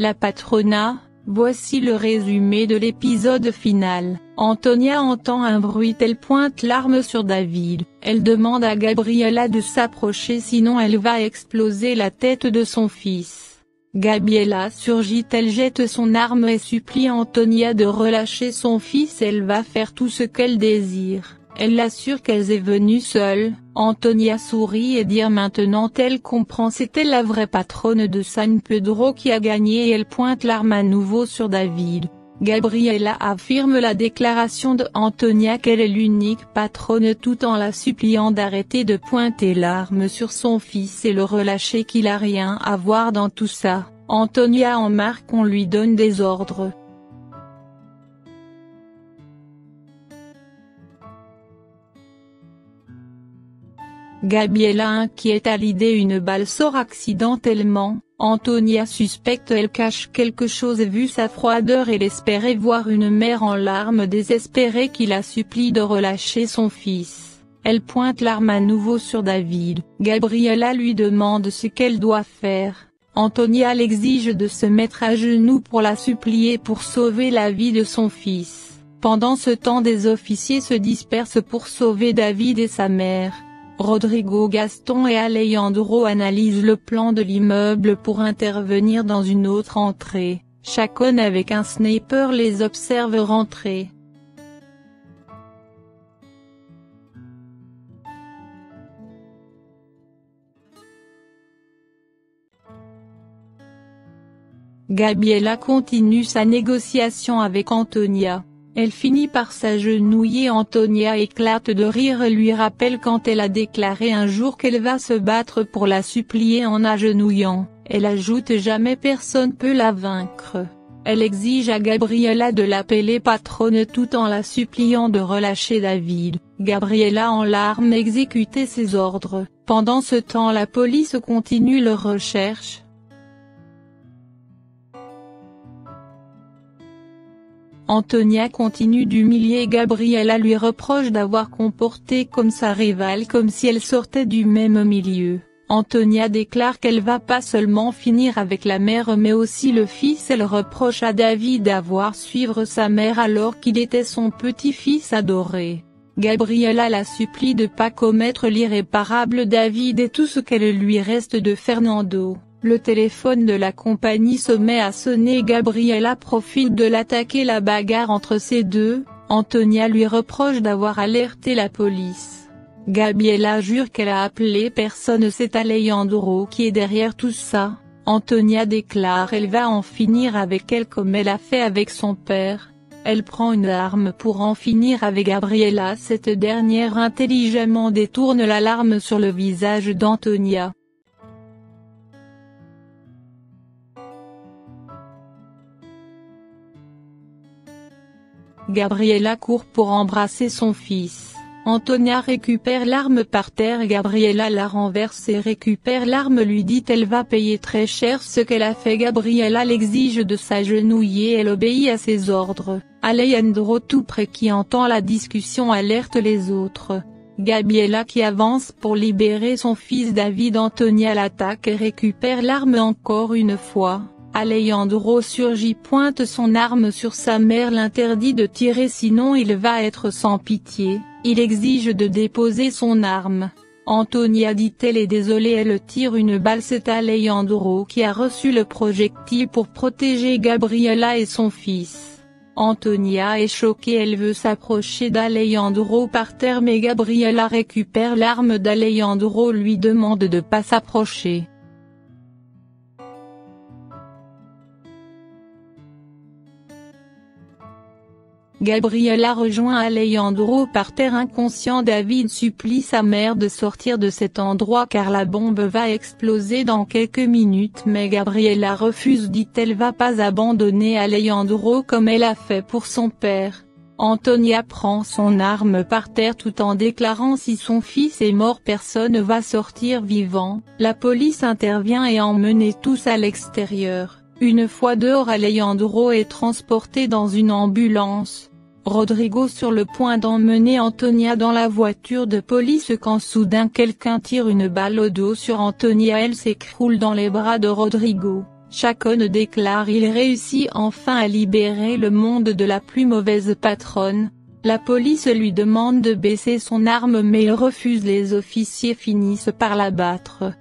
La patrona. Voici le résumé de l'épisode final. Antonia entend un bruit, elle pointe l'arme sur David. Elle demande à Gabriella de s'approcher sinon elle va exploser la tête de son fils. Gabriella surgit, elle jette son arme et supplie Antonia de relâcher son fils, elle va faire tout ce qu'elle désire. Elle l'assure qu'elle est venue seule. Antonia sourit et dit maintenant elle comprend, c'était la vraie patronne de San Pedro qui a gagné et elle pointe l'arme à nouveau sur David. Gabriella affirme la déclaration de Antonia qu'elle est l'unique patronne tout en la suppliant d'arrêter de pointer l'arme sur son fils et le relâcher, qu'il a rien à voir dans tout ça. Antonia en marque, on lui donne des ordres. Gabriella inquiète à l'idée une balle sort accidentellement. Antonia suspecte, elle cache quelque chose vu sa froideur, elle espérait voir une mère en larmes désespérée qui la supplie de relâcher son fils. Elle pointe l'arme à nouveau sur David. Gabriella lui demande ce qu'elle doit faire. Antonia l'exige de se mettre à genoux pour la supplier pour sauver la vie de son fils. Pendant ce temps, des officiers se dispersent pour sauver David et sa mère. Rodrigo, Gaston et Alejandro analysent le plan de l'immeuble pour intervenir dans une autre entrée. Chacun avec un sniper les observe rentrer. Gabriella continue sa négociation avec Antonia. Elle finit par s'agenouiller, Antonia éclate de rire et lui rappelle quand elle a déclaré un jour qu'elle va se battre pour la supplier en agenouillant. Elle ajoute jamais personne peut la vaincre. Elle exige à Gabriella de l'appeler patronne tout en la suppliant de relâcher David. Gabriella en larmes exécutait ses ordres. Pendant ce temps, la police continue leur recherche. Antonia continue d'humilier Gabriella, lui reproche d'avoir comporté comme sa rivale comme si elle sortait du même milieu. Antonia déclare qu'elle va pas seulement finir avec la mère mais aussi le fils. Elle reproche à David d'avoir suivi sa mère alors qu'il était son petit-fils adoré. Gabriella la supplie de pas commettre l'irréparable. David et tout ce qu'elle lui reste de Fernando. Le téléphone de la compagnie se met à sonner. Gabriella profite de l'attaquer la bagarre entre ces deux. Antonia lui reproche d'avoir alerté la police. Gabriella jure qu'elle a appelé personne, c'est Alejandro qui est derrière tout ça. Antonia déclare elle va en finir avec elle comme elle a fait avec son père. Elle prend une arme pour en finir avec Gabriella. Cette dernière intelligemment détourne l'alarme sur le visage d'Antonia. Gabriella court pour embrasser son fils. Antonia récupère l'arme par terre. Gabriella la renverse et récupère l'arme, lui dit elle va payer très cher ce qu'elle a fait. Gabriella l'exige de s'agenouiller, elle obéit à ses ordres. Alejandro tout près qui entend la discussion alerte les autres. Gabriella qui avance pour libérer son fils David. Antonia l'attaque et récupère l'arme encore une fois. Alejandro surgit, pointe son arme sur sa mère, l'interdit de tirer sinon il va être sans pitié. Il exige de déposer son arme. Antonia dit-elle est désolée, elle tire une balle. C'est Alejandro qui a reçu le projectile pour protéger Gabriella et son fils. Antonia est choquée, elle veut s'approcher d'Alejandro par terre mais Gabriella récupère l'arme d'Alejandro, lui demande de pas s'approcher. Gabriella rejoint Alejandro par terre inconscient. David supplie sa mère de sortir de cet endroit car la bombe va exploser dans quelques minutes mais Gabriella refuse, dit-elle va pas abandonner Alejandro comme elle a fait pour son père. Antonia prend son arme par terre tout en déclarant si son fils est mort personne va sortir vivant. La police intervient et emmène tous à l'extérieur. Une fois dehors, Alejandro est transporté dans une ambulance. Rodrigo sur le point d'emmener Antonia dans la voiture de police quand soudain quelqu'un tire une balle au dos sur Antonia, elle s'écroule dans les bras de Rodrigo. Chacun déclare il réussit enfin à libérer le monde de la plus mauvaise patronne. La police lui demande de baisser son arme mais il refuse, les officiers finissent par l'abattre.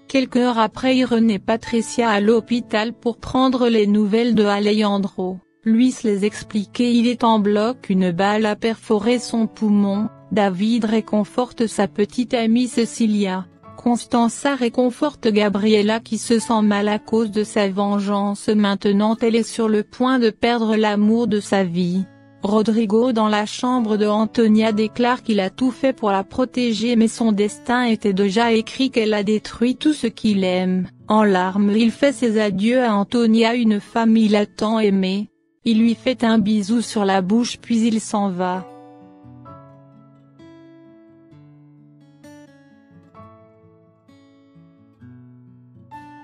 Quelques heures après, Irène et Patricia à l'hôpital pour prendre les nouvelles de Alejandro. Lui se les expliquait, il est en bloc, une balle a perforé son poumon. David réconforte sa petite amie Cecilia. Constanza réconforte Gabriela qui se sent mal à cause de sa vengeance. Maintenant elle est sur le point de perdre l'amour de sa vie. Rodrigo dans la chambre de Antonia déclare qu'il a tout fait pour la protéger mais son destin était déjà écrit, qu'elle a détruit tout ce qu'il aime. En larmes il fait ses adieux à Antonia, une femme il a tant aimée. Il lui fait un bisou sur la bouche puis il s'en va.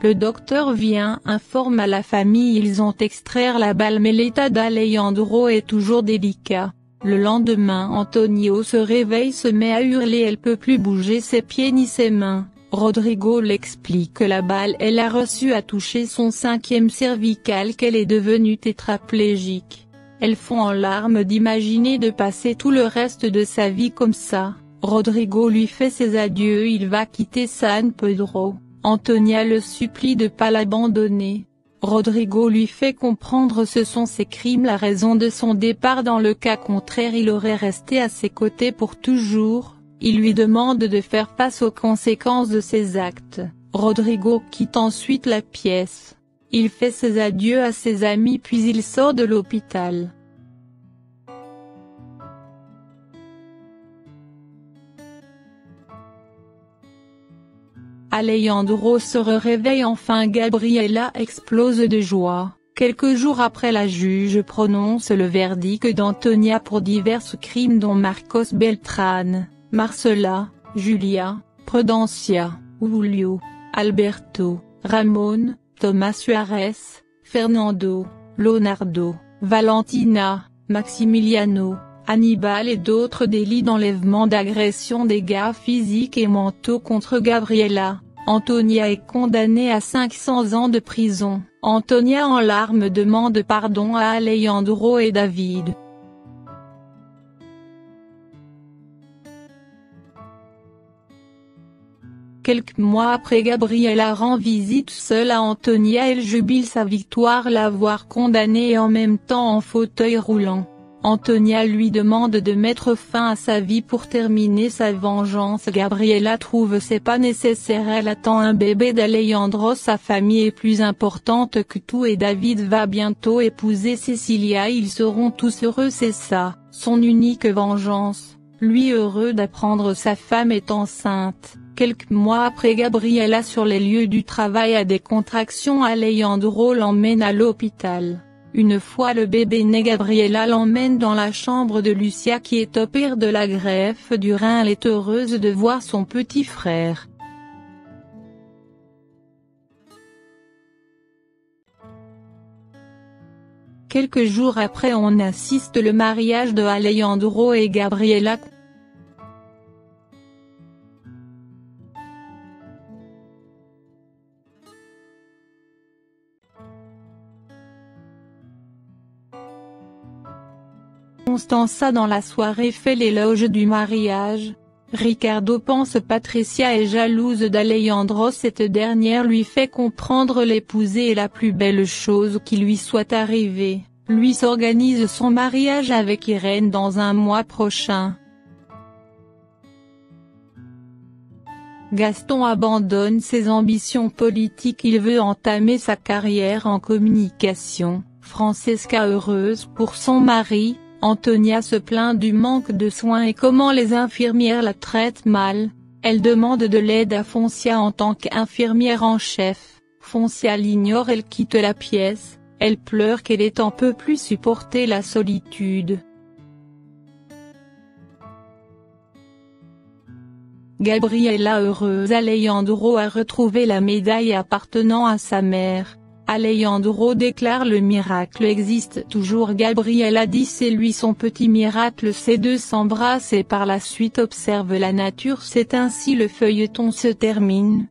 Le docteur vient, informe à la famille, ils ont extraire la balle mais l'état d'Alejandro est toujours délicat. Le lendemain Antonio se réveille, se met à hurler, elle peut plus bouger ses pieds ni ses mains. Rodrigo l'explique que la balle elle a reçu a touché son 5e cervical, qu'elle est devenue tétraplégique. Elles font en larmes d'imaginer de passer tout le reste de sa vie comme ça. Rodrigo lui fait ses adieux, il va quitter San Pedro. Antonia le supplie de pas l'abandonner. Rodrigo lui fait comprendre ce sont ses crimes la raison de son départ, dans le cas contraire il aurait resté à ses côtés pour toujours. Il lui demande de faire face aux conséquences de ses actes. Rodrigo quitte ensuite la pièce. Il fait ses adieux à ses amis puis il sort de l'hôpital. Alejandro se réveille enfin, Gabriela explose de joie. Quelques jours après, la juge prononce le verdict d'Antonia pour divers crimes dont Marcos Beltrán, Marcela, Julia, Prudencia, Julio, Alberto, Ramón, Tomás Suárez, Fernando, Leonardo, Valentina, Maximiliano, Hannibal et d'autres délits d'enlèvement, d'agression, dégâts physiques et mentaux contre Gabriela. Antonia est condamnée à 500 ans de prison. Antonia en larmes demande pardon à Alejandro et David. Quelques mois après, Gabriela rend visite seule à Antonia, elle jubile sa victoire, l'avoir condamnée et en même temps en fauteuil roulant. Antonia lui demande de mettre fin à sa vie pour terminer sa vengeance. Gabriela trouve c'est pas nécessaire, elle attend un bébé d'Alejandro, sa famille est plus importante que tout et David va bientôt épouser Cecilia, ils seront tous heureux, c'est ça, son unique vengeance, lui heureux d'apprendre sa femme est enceinte. Quelques mois après, Gabriela sur les lieux du travail a des contractions, Alejandro l'emmène à l'hôpital. Une fois le bébé né, Gabriela l'emmène dans la chambre de Lucia qui est opérée de la greffe du rein, elle est heureuse de voir son petit frère. Quelques jours après, on assiste le mariage de Alejandro et Gabriela. Constanza dans la soirée fait l'éloge du mariage. Ricardo pense Patricia est jalouse d'Alejandro, cette dernière lui fait comprendre l'épouser est la plus belle chose qui lui soit arrivée. Lui s'organise son mariage avec Irène dans un mois prochain. Gaston abandonne ses ambitions politiques, il veut entamer sa carrière en communication. Francesca heureuse pour son mari. Antonia se plaint du manque de soins et comment les infirmières la traitent mal. Elle demande de l'aide à Foncia en tant qu'infirmière en chef. Foncia l'ignore, elle quitte la pièce, elle pleure qu'elle est en peut plus supporter la solitude. Gabriela heureuse, Alejandro a retrouvé la médaille appartenant à sa mère. Alejandro déclare: le miracle existe toujours. Gabriel a dit c'est lui son petit miracle. Ces deux s'embrassent et par la suite observent la nature. C'est ainsi le feuilleton se termine.